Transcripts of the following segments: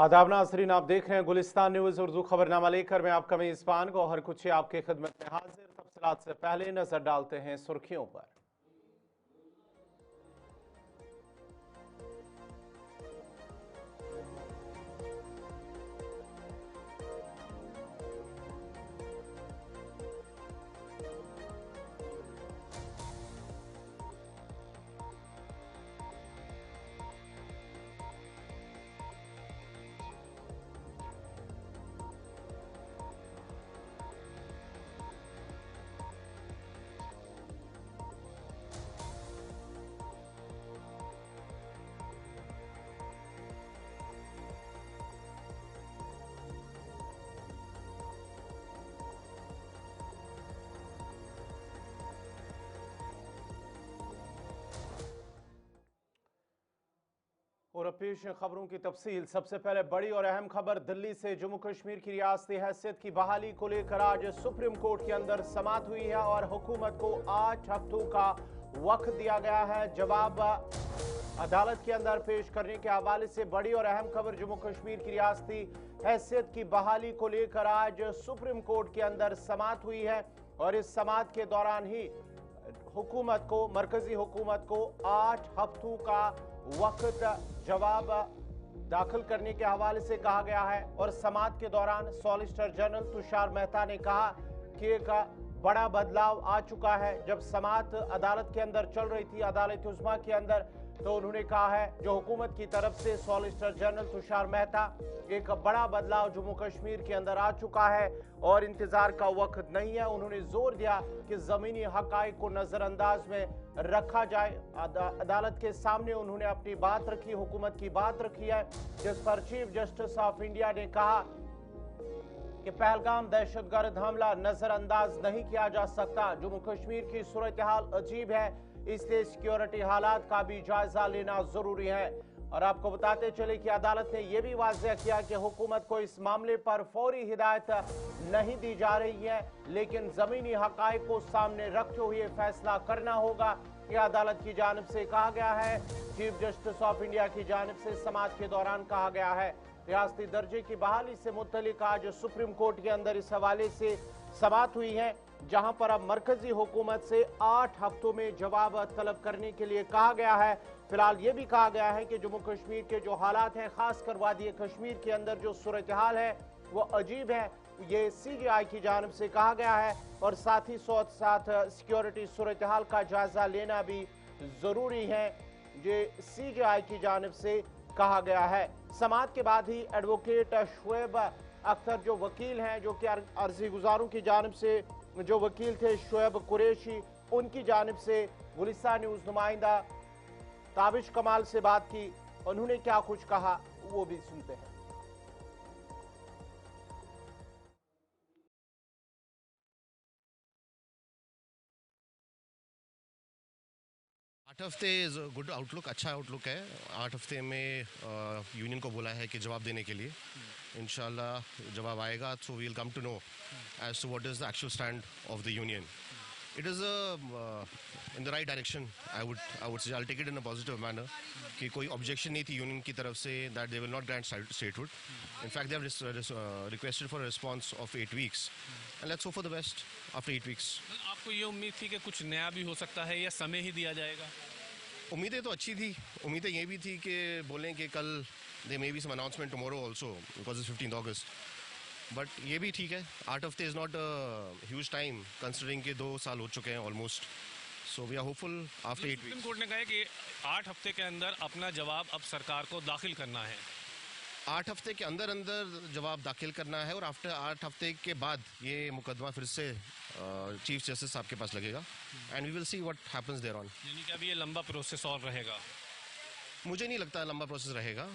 आदाब नाज़रीन, आप देख रहे हैं गुलिस्तान न्यूज़ उर्दू खबरनामा लेकर मैं आपका मेज़बान को हर कुछ आपकी खिदमत में हाजिर। तफसीलात से पहले नजर डालते हैं सुर्खियों पर। और अब पेश है खबरों की तफसील। सबसे पहले बड़ी और अहम खबर दिल्ली से। जम्मू कश्मीर की रियासती हैसियत की बहाली को लेकर आज सुप्रीम कोर्ट के अंदर समाअत हुई है और हुकूमत को 8 हफ्तों का वक्त दिया गया है जवाब अदालत के अंदर पेश करने के हवाले से। बड़ी और अहम खबर जम्मू कश्मीर की रियासती हैसियत की बहाली को लेकर आज सुप्रीम कोर्ट के अंदर समाअत हुई है और इस समाअत के दौरान ही हुकूमत को, मरकजी हुकूमत को 8 हफ्तों का वक्त जवाब दाखिल करने के हवाले से कहा गया है। और समाअत के दौरान सॉलिसिटर जनरल तुषार मेहता ने कहा कि एक बड़ा बदलाव आ चुका है। जब समाअत अदालत के अंदर चल रही थी, अदालत उस्मा के अंदर, तो उन्होंने कहा है जो हुकूमत की तरफ से सॉलिसिटर जनरल तुषार मेहता, एक बड़ा बदलाव जम्मू कश्मीर के अंदर आ चुका है और इंतजार का वक्त नहीं है। उन्होंने जोर दिया कि जमीनी हकाइक को नजरअंदाज में रखा जाए। अदालत के सामने उन्होंने अपनी बात रखी, हुकूमत की बात रखी है, जिस पर चीफ जस्टिस ऑफ इंडिया ने कहा कि पहलगाम दहशतगर्द हमला नजरअंदाज नहीं किया जा सकता। जम्मू कश्मीर की सूरत हाल अजीब है, इसलिए सिक्योरिटी हालात का भी जायजा लेना जरूरी है। और आपको बताते चले कि अदालत ने यह भी वाज़ेह किया कि हुकूमत को इस मामले पर फौरी हिदायत नहीं दी जा रही है, लेकिन जमीनी हकाइक को सामने रखते हुए फैसला करना होगा। यह अदालत की जानिब से कहा गया है, चीफ जस्टिस ऑफ इंडिया की जानिब से समाअत के दौरान कहा गया है। रियासती दर्जे की बहाली से मुतल्लिक आज सुप्रीम कोर्ट के अंदर इस हवाले से समाअत हुई है, जहां पर अब मरकजी हुकूमत से 8 हफ्तों में जवाब तलब करने के लिए कहा गया है। फिलहाल ये भी कहा गया है कि जम्मू कश्मीर के जो हालात हैं, खासकर वादी कश्मीर के अंदर जो सूरत हाल है वो अजीब है। ये CJI की जानिब से कहा गया है और साथ ही साथ सिक्योरिटी सूरत हाल का जायजा लेना भी जरूरी है, ये CJI की जानिब से कहा गया है। समाअत के बाद ही एडवोकेट शुएब अख्तर जो वकील हैं, जो कि अर्जी गुजारों की जानिब से जो वकील थे शुएब कुरैशी, उनकी जानिब से गुलिस्तान न्यूज़ नुमाइंदा ताबिश कमाल से बात की। उन्होंने क्या कुछ कहा वो भी सुनते हैं। 8 हफ्ते इज गुड आउटलुक, अच्छा आउटलुक है। 8 हफ्ते में यूनियन को बोला है कि जवाब देने के लिए। इंशाल्लाह जवाब आएगा तो we will come to know as to what is the actual stand of the union. It is in the right direction. I would say I take it in a positive manner कि कोई objection नहीं थी union की तरफ से that they will not grant statehood. In fact they have requested for a response of 8 weeks and let's hope for the best after 8 weeks. आपको ये उम्मीद थी कि कुछ नया भी हो सकता है या समय ही दिया जाएगा? उम्मीदें तो अच्छी थी। उम्मीदें ये भी थी कि बोलें कि कल they may be some announcement tomorrow also because it's 15 August, but ये भी ठीक है। 8 हफ्ते is not a huge time considering कि 2 साल हो चुके हैं almost. So we are hopeful after 8 supreme weeks. Court ने कहा है कि 8 हफ्ते के अंदर अपना जवाब अब सरकार को दाखिल करना है। 8 हफ्ते के अंदर अंदर जवाब दाखिल करना है और आफ्टर 8 हफ्ते के बाद ये मुकदमा फिर से चीफ जस्टिस साहब के पास लगेगा and we will see what happens there on. यानी कि अब ये लंबा प्रोसेस और रहेगा? मुझे नहीं लगता लंबा प्रोसेस रहेगा।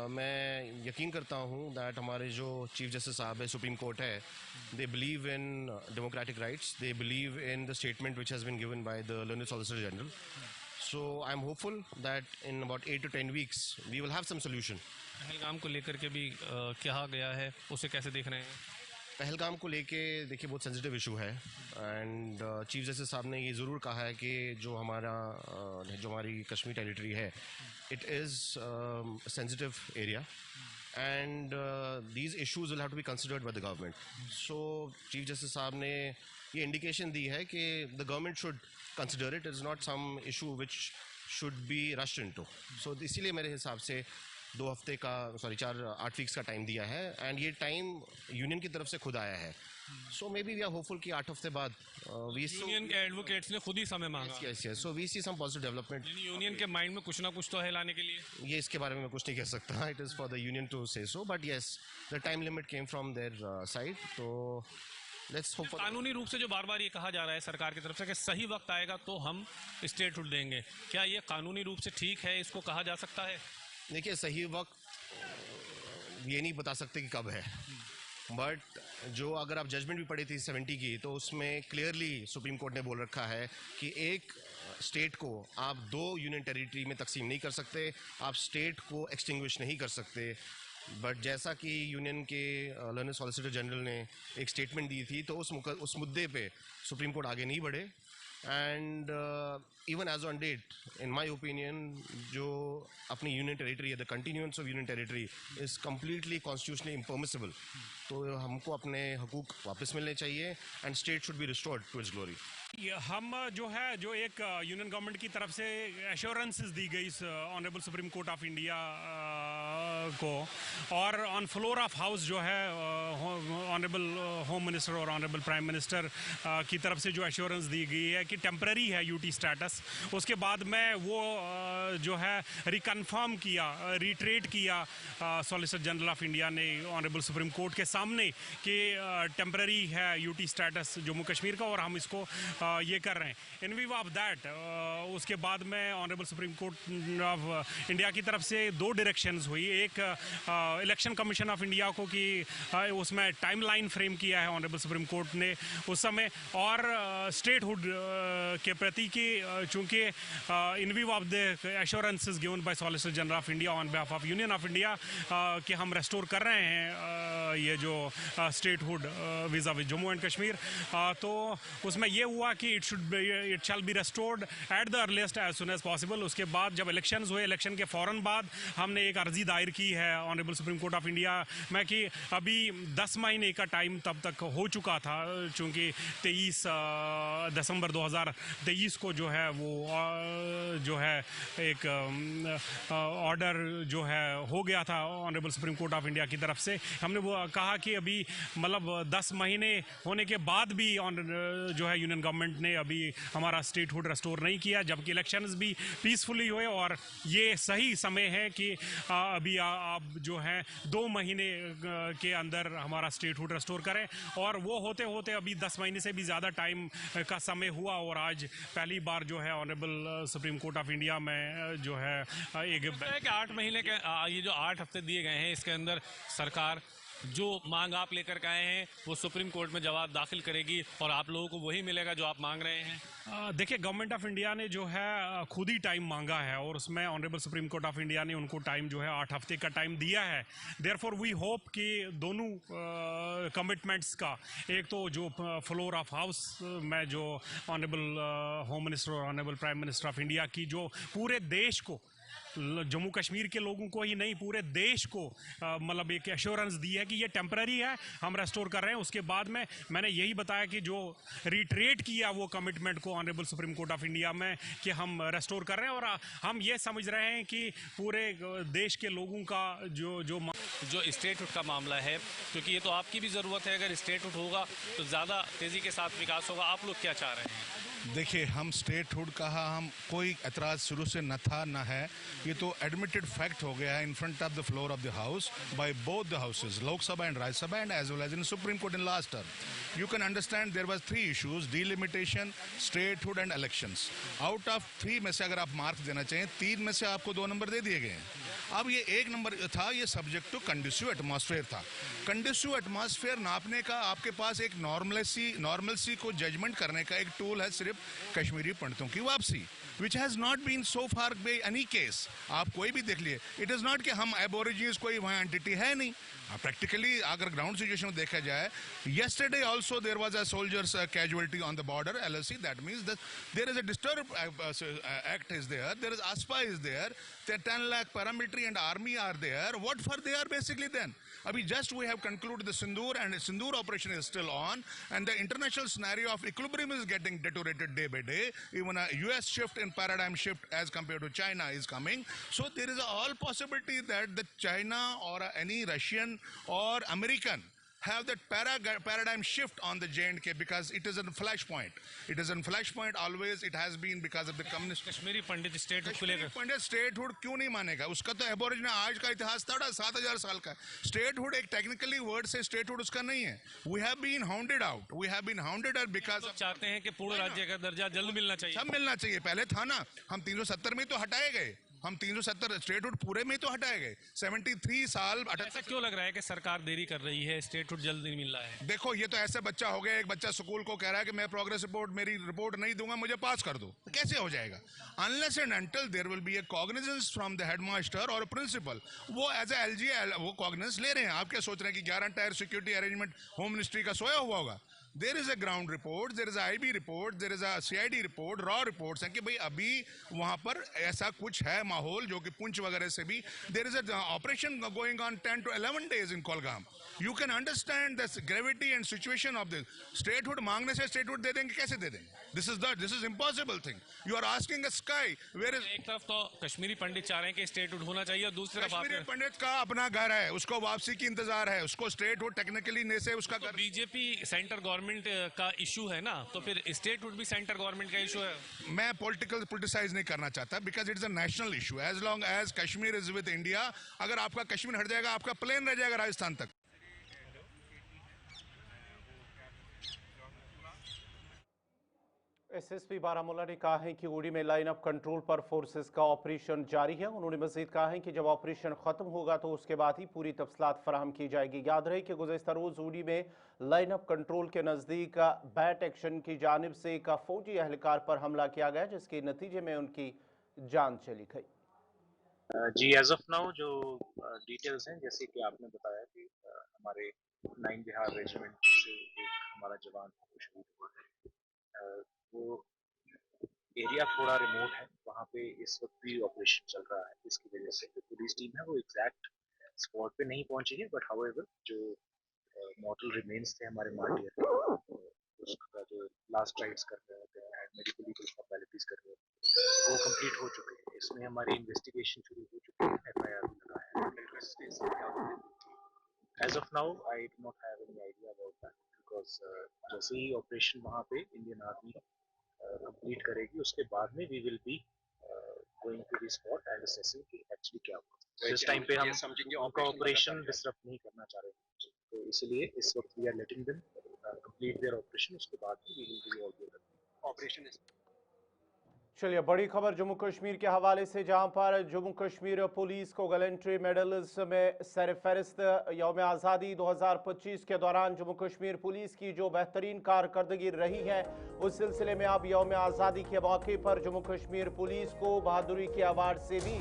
मैं यकीन करता हूँ दैट हमारे जो चीफ जस्टिस साहब है, सुप्रीम कोर्ट है, they believe in democratic rights, they believe in the statement which has been given by the learned solicitor general. So I am hopeful that in about 8 to 10 weeks we will have some solution. Pahalgam को लेकर के भी कहा गया है, उसे कैसे देख रहे हैं? पहलगाम को लेके देखिए बहुत सेंसिटिव इशू है एंड चीफ जस्टिस साहब ने ये ज़रूर कहा है कि जो हमारी कश्मीर टेरिटरी है, it is sensitive area and these issues will have to be considered by the government. So Chief Justice साहब ने ये इंडिकेशन दी है कि the government should consider it. It is not some issue which should be rushed into. So इसीलिए मेरे हिसाब से 2 हफ्ते का 8 वीक्स का टाइम दिया है, एंड ये टाइम यूनियन की तरफ से खुद आया है. So maybe we are hopeful कि 8 हफ्ते बाद यूनियन के एडवोकेट्स ने खुद ही समय मांगा. Yes. So we see some positive development. Union के माइंड में कुछ ना कुछ तो है लाने के लिए. ये इसके बारे में मैं कुछ नहीं कह सकता. It is for the union to say so. But yes, the time limit came from their side. So let's hope for. कानूनी रूप से जो बार बार ये कहा जा रहा है सरकार की तरफ से कि सही वक्त आएगा तो हम स्टेटहुड देंगे, क्या ये कानूनी रूप से ठीक है? इसको कहा जा सकता है? देखिए, सही वक्त ये नहीं बता सकते कि कब है, बट जो अगर आप जजमेंट भी पढ़ी थी 70 की, तो उसमें क्लियरली सुप्रीम कोर्ट ने बोल रखा है कि एक स्टेट को आप 2 यूनियन टेरिटरी में तकसीम नहीं कर सकते, आप स्टेट को एक्सटिंग्विश नहीं कर सकते. बट जैसा कि यूनियन के लर्नर सॉलिसिटर जनरल ने एक स्टेटमेंट दी थी, तो उस मुद्दे पे सुप्रीम कोर्ट आगे नहीं बढ़े. And even as on date, in my opinion, जो अपनी यूनियन टेरिटरी है, the continuance of union territory is completely constitutionally impermissible. तो हमको अपने हकूक वापस मिलने चाहिए, and state should be restored to its glory. हम जो एक यूनियन गवर्नमेंट की तरफ से एश्योरेंसेस दी गई honourable supreme court of India को, और ऑन फ्लोर ऑफ हाउस जो है ऑनरेबल होम मिनिस्टर और ऑनरेबल प्राइम मिनिस्टर की तरफ से जो एश्योरेंस दी गई है कि टेम्पररी है यूटी स्टेटस, उसके बाद में वो जो है रिकन्फर्म किया, रिट्रेट किया सॉलिसिटर जनरल ऑफ इंडिया ने ऑनरेबल सुप्रीम कोर्ट के सामने कि टेम्पररी है यूटी स्टेटस जम्मू कश्मीर का, और हम इसको ये कर रहे हैं. इन व्यू ऑफ दैट उसके बाद में honourable supreme court of India की तरफ से 2 डायरेक्शंस हुई. एक इलेक्शन कमीशन ऑफ इंडिया को कि उसमें टाइमलाइन फ्रेम किया है ऑनरेबल सुप्रीम कोर्ट ने उस समय, और स्टेटहुड के प्रति कि चूंकि in view of the assurances given by solicitor general of India on behalf of Union of India कि हम रेस्टोर कर रहे हैं ये जो statehood vis-a-vis with Jammu and Kashmir, तो उसमें ये हुआ कि it shall be restored at the earliest as soon as possible. उसके बाद जब इलेक्शंस हुए, इलेक्शन के फ़ौरन बाद हमने एक अर्जी दायर की है honourable supreme court of India में कि अभी 10 महीने का टाइम तब तक हो चुका था, चूँकि 23 दिसंबर 2023 को जो है वो जो है एक ऑर्डर जो है हो गया था honourable supreme court of India की तरफ से. हमने वो कहा कि अभी मतलब 10 महीने होने के बाद भी जो है यूनियन गवर्नमेंट ने अभी हमारा स्टेटहुड रेस्टोर नहीं किया, जबकि इलेक्शंस भी पीसफुली हुए, और ये सही समय है कि अभी आप जो है 2 महीने के अंदर हमारा स्टेटहुड रेस्टोर करें. और वो होते होते अभी 10 महीने से भी ज़्यादा टाइम का समय हुआ, और आज पहली बार जो है honourable supreme court of India में जो है एक 8 महीने के ये जो 8 हफ्ते दिए गए हैं, इसके अंदर सरकार जो मांग आप लेकर के आए हैं वो सुप्रीम कोर्ट में जवाब दाखिल करेगी, और आप लोगों को वही मिलेगा जो आप मांग रहे हैं. देखिए, गवर्नमेंट ऑफ इंडिया ने जो है खुद ही टाइम मांगा है, और उसमें honourable supreme court of India ने उनको टाइम जो है 8 हफ्ते का टाइम दिया है. देयरफॉर वी होप कि दोनों कमिटमेंट्स का, एक तो जो फ्लोर ऑफ हाउस में जो ऑनरेबल होम मिनिस्टर और honourable prime minister of India की जो पूरे देश को, जम्मू कश्मीर के लोगों को ही नहीं पूरे देश को मतलब एक एश्योरेंस दी है कि ये टेम्पररी है, हम रेस्टोर कर रहे हैं. उसके बाद में मैंने यही बताया कि जो रिट्रेट किया वो कमिटमेंट को honourable supreme court of India में कि हम रेस्टोर कर रहे हैं, और हम ये समझ रहे हैं कि पूरे देश के लोगों का जो स्टेटहुड का मामला है, क्योंकि ये तो आपकी भी ज़रूरत है, अगर स्टेटहुड होगा तो ज़्यादा तेज़ी के साथ विकास होगा. आप लोग क्या चाह रहे हैं? देखिए, हम स्टेटहुड कहा, हम कोई एतराज़ शुरू से न था न है, ये तो एडमिटेड फैक्ट हो गया है in front of the floor of the house by both the houses, Lok Sabha and Rajya Sabha, and as well as in supreme court in last term. You can understand there was 3 issues: delimitation, statehood and elections. Out of 3 में से अगर आप marks देना चाहें, 3 में से आपको 2 number दे दिए गए हैं. अब ये 1 नंबर था, ये सब्जेक्ट टू कंडूसिव एटमॉस्फेयर था. कंडूसिव एटमॉस्फेयर नापने का आपके पास एक नॉर्मलसी को जजमेंट करने का एक टूल है सिर्फ स्टेटहुड, कश्मीरी पंडितों की वापसी, which has not been so far by any case. आप कोई भी देख लिए, इट इज नॉट कि हम एबोरिजिन्स कोई वहाँ एंटिटी है नहीं। प्रैक्टिकली अगर ग्राउंड सिचुएशन देखा जाए, yesterday also there was a soldiers casualty on the border LLC. That means that there is a disturb act is there is ASPA is there, 10 lakh paramilitary and army are there. What for they are basically then? Abhi just we have concluded the Sindoor, and the Sindoor operation is still on, and the international scenario of equilibrium is getting deteriorated day by day. Even a US shift in paradigm shift as compared to China is coming. So there is all possibility that the China or any Russian or American have that paradigm shift on the J&K, because it is a flashpoint. It is a flashpoint always. It has been because of the communist. Kashmiri Pandit statehood को लेकर, पंडित statehood क्यों नहीं मानेगा? उसका तो Aborigine आज का इतिहास 7,000 साल का है। स्टेटहुड एक टेक्निकली वर्ड से स्टेटहुड उसका नहीं है। We have been hounded out. We have been hounded out because तो चाहते हैं कि पूर्ण राज्य का दर्जा जल्द मिलना चाहिए। सब मिलना चाहिए। पहले था ना, हम 370 में तो हटाए गए, हम 370 स्टेटहुड पूरे में तो हटाए गए। 73 साल। ऐसा क्यों लग रहा है कि सरकार देरी कर रही है, स्टेटहुड जल्द नहीं मिल रहा है? देखो, ये तो ऐसे बच्चा हो गया, एक बच्चा स्कूल को कह रहा है कि मैं प्रोग्रेस रिपोर्ट, मेरी रिपोर्ट नहीं दूंगा, मुझे पास कर दो। कैसे हो जाएगा? Unless and until there will be a cognizance from the headmaster और प्रिंसिपल, वो एज ए एलजी वो कॉग्निजेंस ले रहे हैं। आप क्या सोच रहे हैं कि 11 tyre security arrangement home ministry का सोया हुआ होगा? There is a ground report, there is a IB report, there is a CID report, raw reports हैं कि भाई अभी वहाँ पर ऐसा कुछ है माहौल, जो कि पुंछ वगैरह से भी there is a operation going on 10 to 11 days in Kolgam. You can understand the gravity and situation of this. Statehood मांगने से statehood दे देंगे, कैसे दे देंगे? This is impossible thing. You are asking a sky where is. एक तरफ तो कश्मीरी पंडित चाह रहे हैं कि स्टेटहुड होना चाहिए, और दूसरी तरफ कश्मीरी आप पंडित का अपना घर है, उसको वापसी की इंतजार है, उसको स्टेटहुड टेक्निकली ने से उसका घर। बीजेपी सेंटर गवर्नमेंट का इशू है ना, तो फिर स्टेटहुड भी सेंटर गवर्नमेंट का इशू है। मैं पॉलिटिसाइज नहीं करना चाहता, because it is a national issue. As long as Kashmir is with India, अगर आपका कश्मीर हट जाएगा, आपका प्लेन रह जाएगा राजस्थान तक। एसएसपी बारामूला ने कहा है कि उड़ी में लाइन ऑफ कंट्रोल पर फोर्सेस का ऑपरेशन जारी है। उन्होंने मजीद कहा है कि जब ऑपरेशन खत्म होगा तो उसके बाद ही पूरी तफसीलात फराहम की जाएगी। याद रहे कि गुज़श्ता रोज उड़ी में लाइन ऑफ कंट्रोल के नज़दीक बैट एक्शन की जानिब से एक फौजी एहलकार पर हमला किया गया, जिसके नतीजे में उनकी जान चली गई। जी, एज ऑफ नाउ जो डिटेल्स हैं, जैसे कि आपने बताया कि हमारे 9 बिहार रेजिमेंट से एक हमारा जवान शहीद हुआ है। वो एरिया थोड़ा रिमोट है, वहाँ पे इस वक्त भी ऑपरेशन चल रहा है। इसकी वजह से जो पुलिस टीम है वो एग्जैक्ट स्पॉट पे नहीं पहुंची है, बट हाउएवर जो मॉडल रिमेन्स थे हमारे मार्टियर के, उसका जो लास्ट राइट्स कर रहे होते हैं, मेडिकल लीगल फॉर्मेलिटीज कर रहे होते हैं, वो कंप्लीट हो चुके हैं। इसमें हमारी इन्वेस्टिगेशन शुरू हो चुकी है, FIR भी लगा है। As of now I do not have any idea about that, because जैसे ही ऑपरेशन वहाँ पे इंडियन आर्मी कंप्लीट करेगी, उसके बाद में we will be going to the spot and assessing कि एक्चुअली क्या हुआ। इस टाइम पे हम उनका ऑपरेशन डिसरप्ट नहीं करना चाह रहे हैं, तो इसलिए इस वक्त we are letting them complete their operation, उसके बाद we will do all the operation. चलिए, बड़ी खबर जम्मू कश्मीर के हवाले से, जहां पर जम्मू कश्मीर पुलिस को गैलेंट्री मेडल्स में सरफहरिस्त। यौम आज़ादी 2025 के दौरान जम्मू कश्मीर पुलिस की जो बेहतरीन कारकर्दगी रही है, उस सिलसिले में अब यौम आज़ादी के मौके पर जम्मू कश्मीर पुलिस को बहादुरी के अवार्ड से भी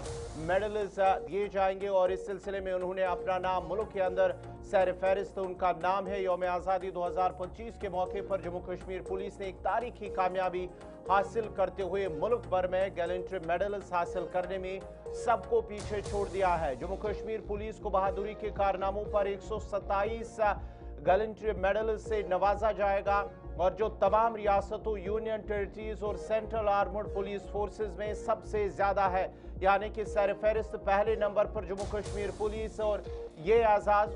मेडल्स दिए जाएंगे, और इस सिलसिले में उन्होंने अपना नाम मुल्क के अंदर सरफहरिस्त उनका नाम है। यौम आज़ादी 2025 के मौके पर जम्मू कश्मीर पुलिस ने एक तारीखी कामयाबी हासिल करते हुए मुल्क भर में गैलेंट्री मेडल्स हासिल करने में सबको पीछे छोड़ दिया है। जम्मू कश्मीर पुलिस को बहादुरी के कारनामों पर 127 गैलेंट्री मेडल से नवाजा जाएगा, और जो तमाम रियासतों, यूनियन टेरिटरीज और सेंट्रल आर्मर्ड पुलिस फोर्सेस में सबसे ज्यादा है, यानी कि सरफहरिस्त पहले नंबर पर जम्मू कश्मीर पुलिस, और ये एजाज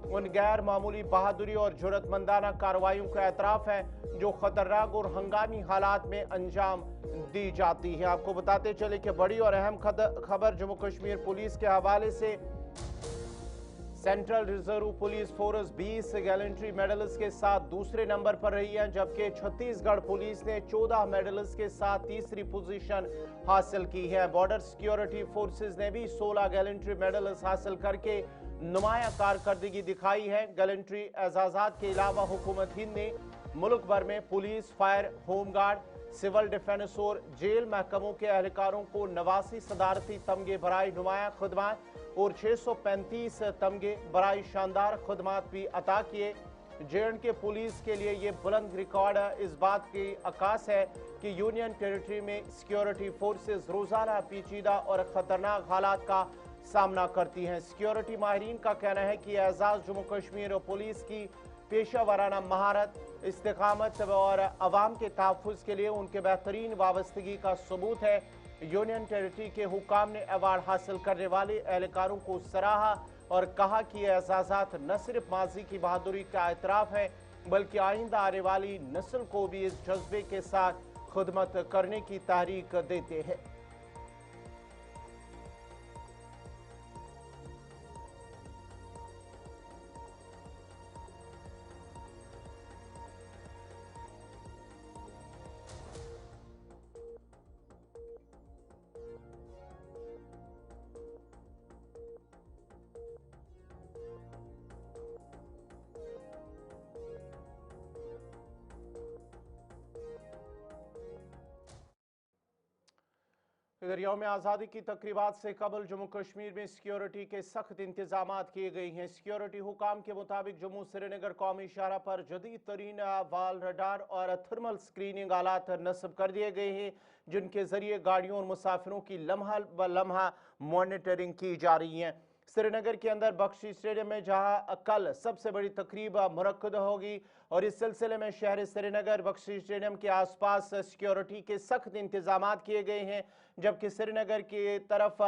उन गैर मामूली बहादुरी और जुर्रतमंदाना कार्रवाइयों का एतराफ़ है जो खतरनाक और हंगामी हालात में अंजाम दी जाती है। आपको बताते चले कि बड़ी और अहम खबर जम्मू कश्मीर पुलिस के हवाले से, central reserve police force 20 gallantry medals के साथ दूसरे नंबर पर रही है, जबकि छत्तीसगढ़ पुलिस ने 14 मेडल्स के साथ तीसरी पोजीशन हासिल की है। बॉर्डर सिक्योरिटी फोर्सेस ने भी 16 गैलेंट्री मेडल्स हासिल करके नुमाया कारकर्दगी दिखाई है। गैलेंट्री एजाजात के अलावा हुकूमत हिंद ने मुल्क भर में police, fire, home guard, civil defence और जेल महकमों के एहलकारों को 89 सदारती तमगे बराई नुमाया खुदमात और 635 तमगे बराई शानदार खुदमात भी अता किए। J&K पुलिस के लिए ये बुलंद रिकॉर्ड इस बात की अक्कास है कि यूनियन टेरिटरी में सिक्योरिटी फोर्सेस रोजाना पेचीदा और खतरनाक हालात का सामना करती हैं। सिक्योरिटी माहिरीन का कहना है कि एजाज जम्मू कश्मीर और पुलिस की पेशा वाराना महारत, इस्तिकामत और अवाम के तहफ़्फ़ुज़ के लिए उनके बेहतरीन वाबस्तगी का सबूत है। यूनियन टेरिटरी के हुकाम ने अवार्ड हासिल करने वाले एहलकारों को सराहा और कहा कि एजाज़ात न सिर्फ माजी की बहादुरी का एतराफ़ है बल्कि आइंदा आने वाली नस्ल को भी इस जज्बे के साथ खुदमत करने की तहरीक देते हैं। इधर यौम आज़ादी की तकरीबात से कबल जम्मू कश्मीर में सिक्योरिटी के सख्त इंतजाम किए गए हैं। सिक्योरिटी हुकाम के मुताबिक जम्मू श्रीनगर कौमी शाहरा पर जदीद तरीन वाल रडार और थर्मल स्क्रीनिंग आलात नस्ब कर दिए गए हैं, जिनके जरिए गाड़ियों और मुसाफिरों की लम्हा ब लम्हा मॉनिटरिंग की जा रही है। श्रीनगर के अंदर बख्शी स्टेडियम में जहां कल सबसे बड़ी तकरीब मुनक्कद होगी और इस सिलसिले में शहर श्रीनगर बख्शी स्टेडियम के आसपास सिक्योरिटी के सख्त इंतजाम किए गए हैं, जबकि श्रीनगर की तरफ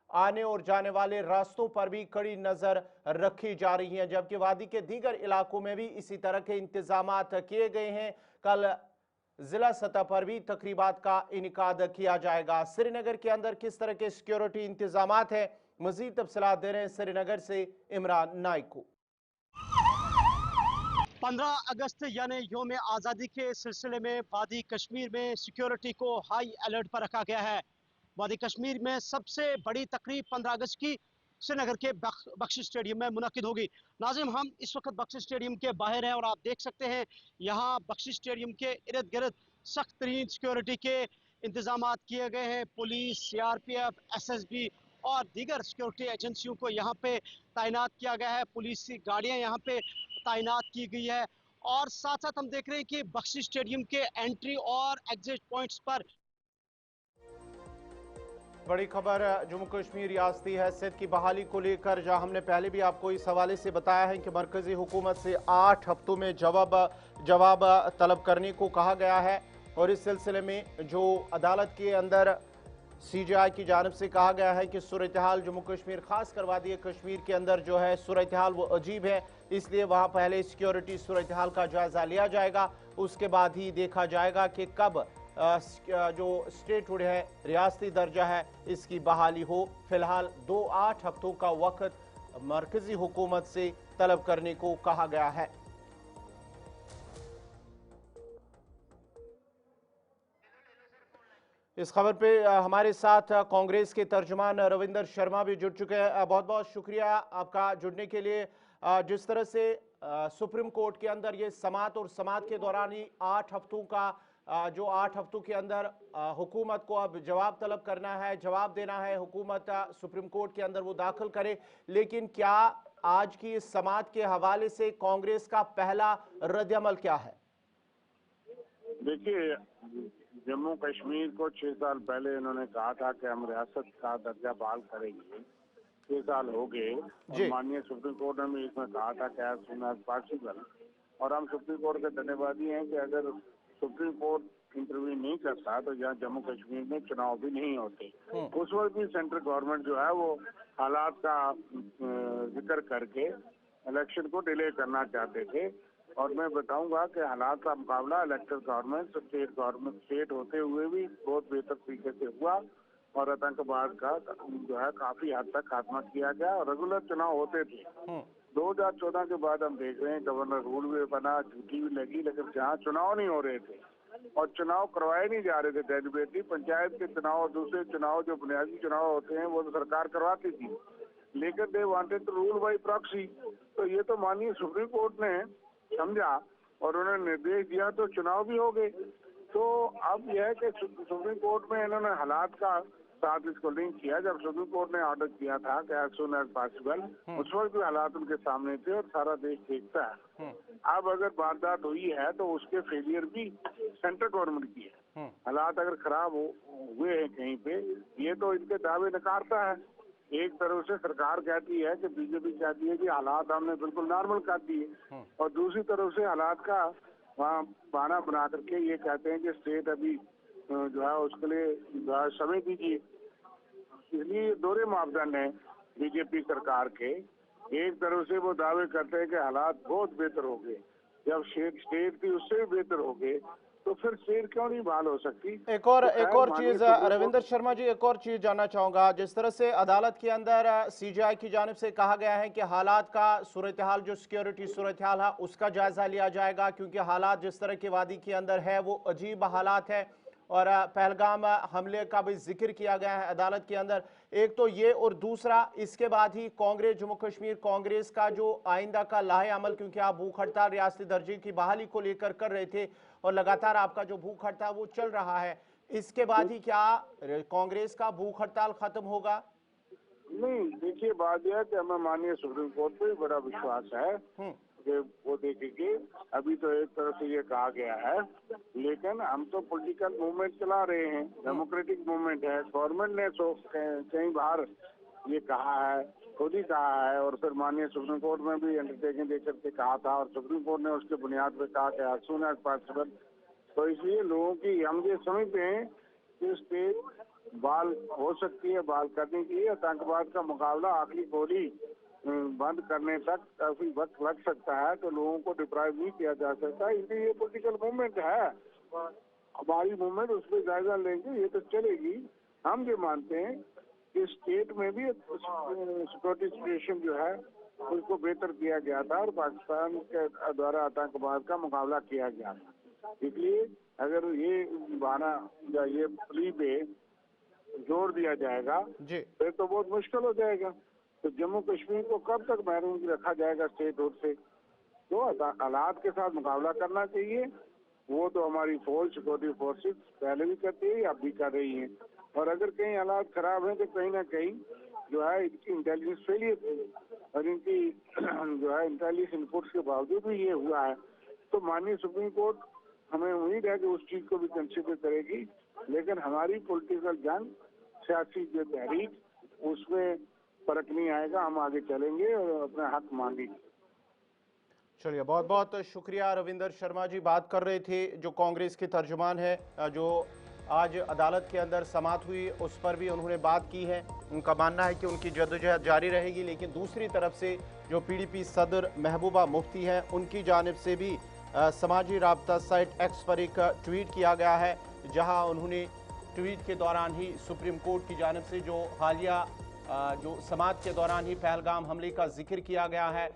आने और जाने वाले रास्तों पर भी कड़ी नजर रखी जा रही है, जबकि वादी के दीगर इलाकों में भी इसी तरह के इंतजाम किए गए हैं। कल जिला सतह पर भी तकरीबात का इनेकाद किया जाएगा। श्रीनगर के अंदर किस तरह के सिक्योरिटी इंतजाम है, मजीद तफसीलात दे रहे हैं श्रीनगर से इमरान नाइक को। 15 अगस्त यानी योम आज़ादी के सिलसिले में वादी कश्मीर में सिक्योरिटी को हाई अलर्ट पर रखा गया है। वादी कश्मीर में सबसे बड़ी तकरीब 15 अगस्त की श्रीनगर के बख्शी स्टेडियम में मुनक्किद होगी। नाज़िम, हम इस वक्त बख्शी स्टेडियम के बाहर हैं और आप देख सकते हैं यहाँ बख्शी स्टेडियम के इर्द गिर्द सख्त तरीन सिक्योरिटी के इंतजाम किए गए हैं। पुलिस, CRPF, SSB और दीगर सिक्योरिटी एजेंसियों को यहाँ पे तैनात किया गया है। पुलिस की गाड़ियाँ यहाँ पे तैनात की गई है और साथ साथ हम देख रहे हैं कि बख्शी स्टेडियम के एंट्री और एग्जिट पॉइंट्स पर बड़ी खबर जम्मू कश्मीर रियासती हैसियत की बहाली को लेकर, जहां हमने पहले भी आपको इस हवाले से बताया है कि मरकजी हुकूमत से 8 हफ्तों में जवाब तलब करने को कहा गया है और इस सिलसिले में जो अदालत के अंदर CJI की जानिब से कहा गया है कि सूरत हाल जम्मू कश्मीर खास कर वादी कश्मीर के अंदर जो है सूरत हाल वो अजीब है, इसलिए वहाँ पहले सिक्योरिटी सूरत हाल का जायज़ा लिया जाएगा, उसके बाद ही देखा जाएगा कि कब जो स्टेटहुड है, रियासती दर्जा है, इसकी बहाली हो। फिलहाल 2-8 हफ्तों का वक्त मरकजी हुकूमत से तलब करने को कहा गया है। इस खबर पे हमारे साथ कांग्रेस के तर्जुमान रविंदर शर्मा भी जुड़ चुके हैं। बहुत बहुत शुक्रिया आपका जुड़ने के लिए। जिस तरह से सुप्रीम कोर्ट के अंदर ये समात और समात के दौरान ही 8 हफ्तों का जो 8 हफ्तों के अंदर हुकूमत को अब जवाब तलब करना है, जवाब देना है, हुकूमत सुप्रीम कोर्ट के अंदर वो दाखिल करे। लेकिन क्या आज की इस समात के हवाले से कांग्रेस का पहला रद्द-ए-अमल क्या है? देखिए, जम्मू कश्मीर को 6 साल पहले इन्होंने कहा था कि हम रियासत का दर्जा बहाल करेंगे। 6 साल हो गए। माननीय सुप्रीम कोर्ट ने भी इसमें कहा था कि एज सून एज पॉसिबल, और हम सुप्रीम कोर्ट के धन्यवादी हैं कि अगर सुप्रीम कोर्ट इंटरव्यू नहीं करता तो यहाँ जम्मू कश्मीर में चुनाव भी नहीं होते। उस वक्त भी सेंट्रल गवर्नमेंट जो है वो हालात का जिक्र करके इलेक्शन को डिले करना चाहते थे, और मैं बताऊंगा कि हालात का मुकाबला इलेक्टेड गवर्नमेंट स्टेट होते हुए भी बहुत बेहतर तरीके से हुआ और आतंकवाद का जो है काफी हद तक खात्मा किया गया और रेगुलर चुनाव होते थे। 2014 के बाद हम देख रहे हैं गवर्नर रूल भी बना, ड्यूटी भी लगी, लेकिन जहाँ चुनाव नहीं हो रहे थे और चुनाव करवाए नहीं जा रहे थे डेलिबरेटली, पंचायत के चुनाव और दूसरे चुनाव जो बुनियादी चुनाव होते हैं वो तो सरकार करवाती थी, लेकिन they wanted to rule by proxy. तो ये तो माननीय सुप्रीम कोर्ट ने समझा और उन्होंने निर्देश दिया तो चुनाव भी हो गए। तो अब यह है कि सुप्रीम कोर्ट में इन्होंने हालात का साथ इसको लिंक किया। जब सुप्रीम कोर्ट ने ऑर्डर किया था कि एज सून एज पॉसिबल, उस वक्त भी हालात उनके सामने थे और सारा देश देखता है। अब अगर वारदात हुई है तो उसके फेलियर भी सेंट्रल गवर्नमेंट की है। हालात अगर खराब हुए हैं कहीं पे, ये तो इनके दावे नकारता है। एक तरफ से सरकार कहती है कि बीजेपी कहती है कि हालात हमने बिल्कुल नॉर्मल कर दिए, और दूसरी तरफ से हालात का वहाँ बहाना बना करके ये कहते हैं कि स्टेट अभी जो है उसके लिए जो है समय दीजिए। इसलिए दोहरे मापदंड हैं बीजेपी सरकार के। एक तरफ से वो दावे करते हैं कि हालात बहुत बेहतर हो गए, जब स्टेट की उससे भी बेहतर हो गए तो फिर स्टेट क्यों नहीं बहाल हो सकती। एक और चीज रविंदर शर्मा जी, एक और चीज जानना चाहूंगा। जिस तरह से अदालत के अंदर सीजीआई की जानिब से कहा गया है कि हालात का सूरत हाल, जो सिक्योरिटी सूरत हाल है उसका जायजा लिया जाएगा, क्योंकि हालात जिस तरह की वादी के अंदर है वो अजीब हालात है। और पहलगाम हमले का भी जिक्र किया गया है अदालत के अंदर। एक तो ये, और दूसरा इसके बाद ही कांग्रेस, जम्मू कश्मीर कांग्रेस का जो आइंदा का लाहे अमल, क्योंकि आप भूख हड़ताल रियासती दर्जे की बहाली को लेकर कर रहे थे और लगातार आपका जो भूख हड़ताल वो चल रहा है, इसके बाद ही क्या कांग्रेस का भूख हड़ताल खत्म होगा? नहीं, देखिए बात यह है कि हमें माननीय सुप्रीम कोर्ट पे बड़ा विश्वास है कि वो देखेंगे। अभी तो एक तरफ से ये कहा गया है, लेकिन हम तो पॉलिटिकल मूवमेंट चला रहे हैं, डेमोक्रेटिक मूवमेंट है। गवर्नमेंट ने तो कई बार ये कहा है, खुद ही कहा है, और फिर माननीय सुप्रीम कोर्ट में भी अंडरटेकिंग देकर के कहा था, और सुप्रीम कोर्ट ने उसके बुनियाद पे कहा कि एज सून एज पॉसिबल। तो इसलिए लोगों की हम ये समझते हैं कि स्टेट बाल हो सकती है, बाल करने की। आतंकवाद का मुकाबला आखिरी गोली बंद करने तक काफी वक्त लग सकता है, तो लोगों को डिप्राइव नहीं किया जा सकता। इसलिए ये पॉलिटिकल मूवमेंट है, हमारी मूवमेंट उस पर जायजा लेंगे, ये तो चलेगी। हम ये मानते हैं कि स्टेट में भी सिक्योरिटी सिचुएशन जो है उसको बेहतर किया गया था और पाकिस्तान के द्वारा आतंकवाद का मुकाबला किया गया था। इसलिए अगर ये बहाना या ये प्ली पे जोर दिया जाएगा फिर तो बहुत मुश्किल हो जाएगा। तो जम्मू कश्मीर को कब तक महरूम रखा जाएगा स्टेट हुड से? तो हालात के साथ मुकाबला करना चाहिए। वो तो हमारी फौज, सिक्योरिटी फोर्सेस पहले भी करती है, अब भी कर रही हैं। और अगर कहीं हालात खराब हैं तो कहीं ना कहीं जो है इनकी इंटेलिजेंस फेलियर थी, और इनकी जो है इंटेलिजेंस इनपुट्स के बावजूद भी ये हुआ है। तो माननीय सुप्रीम कोर्ट, हमें उम्मीद है कि उस चीज को भी कंसिडर करेगी। लेकिन हमारी पॉलिटिकल जंग, सियासी जो तहरीक, उसमें फर्क नहीं आएगा। हम आगे चलेंगे और अपना हक मांगेंगे। चलिए, बहुत बहुत शुक्रिया। रविंदर शर्मा जी बात कर रहे थे, जो कांग्रेस के तर्जुमान है, जो आज अदालत के अंदर समाअत हुई उस पर भी उन्होंने बात की है। उनका मानना है कि उनकी जद्दोजहद जारी रहेगी, लेकिन दूसरी तरफ से जो पीडीपी सदर महबूबा मुफ्ती हैं, उनकी जानिब से भी समाजी राब्ता साइट एक्स पर एक ट्वीट किया गया है, जहां उन्होंने ट्वीट के दौरान ही सुप्रीम कोर्ट की जानिब से जो हालिया जो समाअत के दौरान ही पहलगाम हमले का जिक्र किया गया है,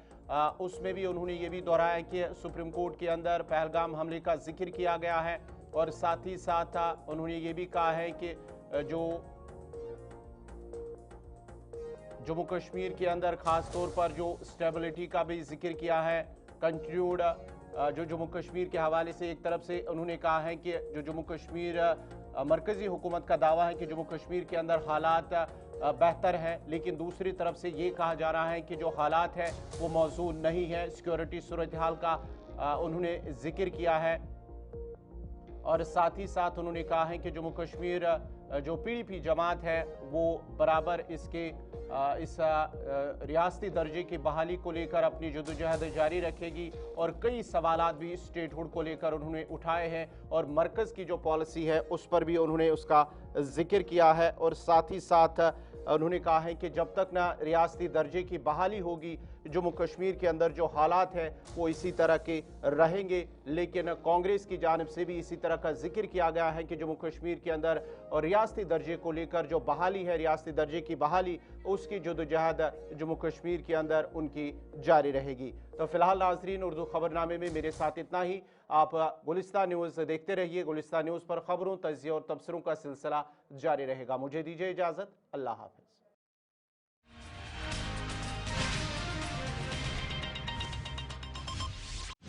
उसमें भी उन्होंने ये भी दोहराया कि सुप्रीम कोर्ट के अंदर पहलगाम हमले का जिक्र किया गया है। और साथ ही साथ उन्होंने ये भी कहा है कि जो जम्मू कश्मीर के अंदर खास तौर पर जो स्टेबिलिटी का भी जिक्र किया है, कंटिन्यूड जो जम्मू कश्मीर के हवाले से एक तरफ से उन्होंने कहा है कि जो जम्मू कश्मीर मरकजी हुकूमत का दावा है कि जम्मू कश्मीर के अंदर हालात बेहतर है, लेकिन दूसरी तरफ से ये कहा जा रहा है कि जो हालात है वो मौजूद नहीं है। सिक्योरिटी सूरत हाल का उन्होंने जिक्र किया है। और साथ ही साथ उन्होंने कहा है कि जम्मू कश्मीर जो पीडीपी जमात है वो बराबर इसके इस रियासती दर्जे की बहाली को लेकर अपनी जद्दोजहद जारी रखेगी। और कई सवालात भी स्टेटहुड को लेकर उन्होंने उठाए हैं, और मरकज़ की जो पॉलिसी है उस पर भी उन्होंने उसका जिक्र किया है। और साथ ही साथ उन्होंने कहा है कि जब तक ना रियासती दर्जे की बहाली होगी, जम्मू कश्मीर के अंदर जो हालात हैं वो इसी तरह के रहेंगे। लेकिन कांग्रेस की जानिब से भी इसी तरह का जिक्र किया गया है कि जम्मू कश्मीर के अंदर और रियासती दर्जे को लेकर जो बहाली है, रियासती दर्जे की बहाली, उसकी जद्दोजहद जम्मू कश्मीर के अंदर उनकी जारी रहेगी। तो फिलहाल नाजरीन, उर्दू खबरनामे में मेरे साथ इतना ही। आप गुलिस्तान न्यूज़ देखते रहिए। गुलिस्तान न्यूज़ पर खबरों, तज्ज़िया और तबसरों का सिलसिला जारी रहेगा। मुझे दीजिए इजाज़त। अल्लाह हाफ़िज़।